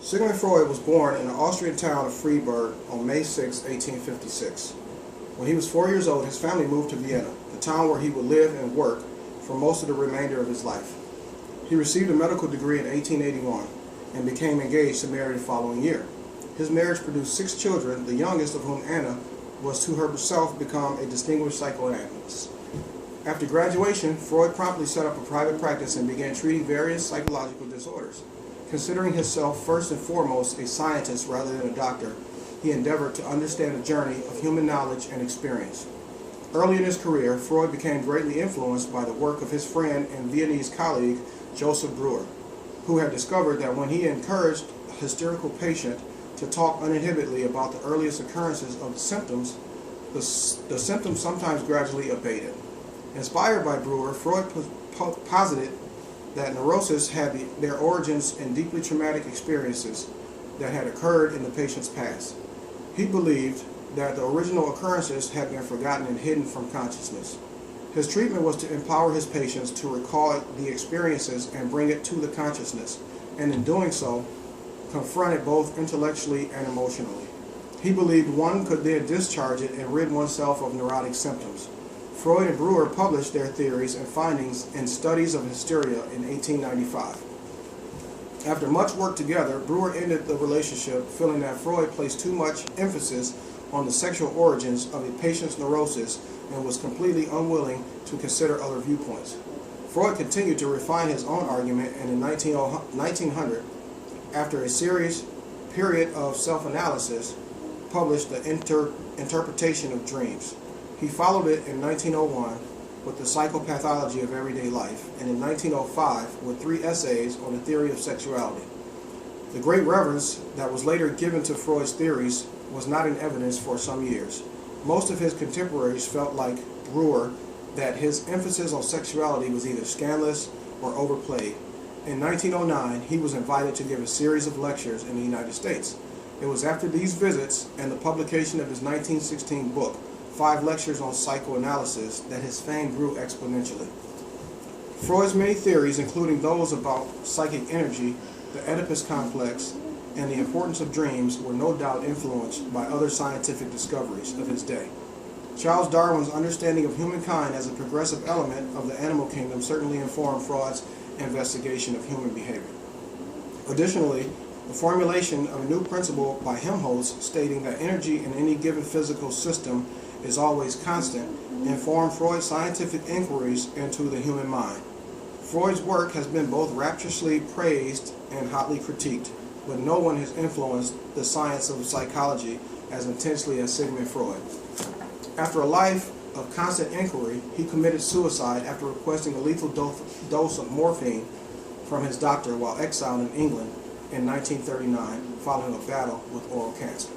Sigmund Freud was born in the Austrian town of Freiburg on May 6, 1856. When he was 4 years old, his family moved to Vienna, the town where he would live and work for most of the remainder of his life. He received a medical degree in 1881 and became engaged to marry the following year. His marriage produced 6 children, the youngest of whom, Anna, was to herself become a distinguished psychoanalyst. After graduation, Freud promptly set up a private practice and began treating various psychological disorders. Considering himself first and foremost a scientist rather than a doctor, he endeavored to understand the journey of human knowledge and experience. Early in his career, Freud became greatly influenced by the work of his friend and Viennese colleague, Joseph Breuer, who had discovered that when he encouraged a hysterical patient to talk uninhibitedly about the earliest occurrences of the symptoms, the symptoms sometimes gradually abated. Inspired by Breuer, Freud posited that neurosis had their origins in deeply traumatic experiences that had occurred in the patient's past. He believed that the original occurrences had been forgotten and hidden from consciousness. His treatment was to empower his patients to recall the experiences and bring it to the consciousness, and in doing so, confront it both intellectually and emotionally. He believed one could then discharge it and rid oneself of neurotic symptoms. Freud and Breuer published their theories and findings in Studies of Hysteria in 1895. After much work together, Breuer ended the relationship, feeling that Freud placed too much emphasis on the sexual origins of a patient's neurosis and was completely unwilling to consider other viewpoints. Freud continued to refine his own argument, and in 1900, after a serious period of self-analysis, published the Interpretation of Dreams. He followed it in 1901 with the Psychopathology of Everyday Life, and in 1905 with 3 essays on the theory of sexuality. The great reverence that was later given to Freud's theories was not in evidence for some years. Most of his contemporaries felt like Breuer that his emphasis on sexuality was either scandalous or overplayed. In 1909, he was invited to give a series of lectures in the United States. It was after these visits and the publication of his 1916 book, 5 Lectures on Psychoanalysis, that his fame grew exponentially. Freud's many theories, including those about psychic energy, the Oedipus complex, and the importance of dreams, were no doubt influenced by other scientific discoveries of his day. Charles Darwin's understanding of humankind as a progressive element of the animal kingdom certainly informed Freud's investigation of human behavior. Additionally, the formulation of a new principle by Helmholtz stating that energy in any given physical system is always constant informed Freud's scientific inquiries into the human mind. Freud's work has been both rapturously praised and hotly critiqued, but no one has influenced the science of psychology as intensely as Sigmund Freud. After a life of constant inquiry, he committed suicide after requesting a lethal dose of morphine from his doctor while exiled in England in 1939 following a battle with oral cancer.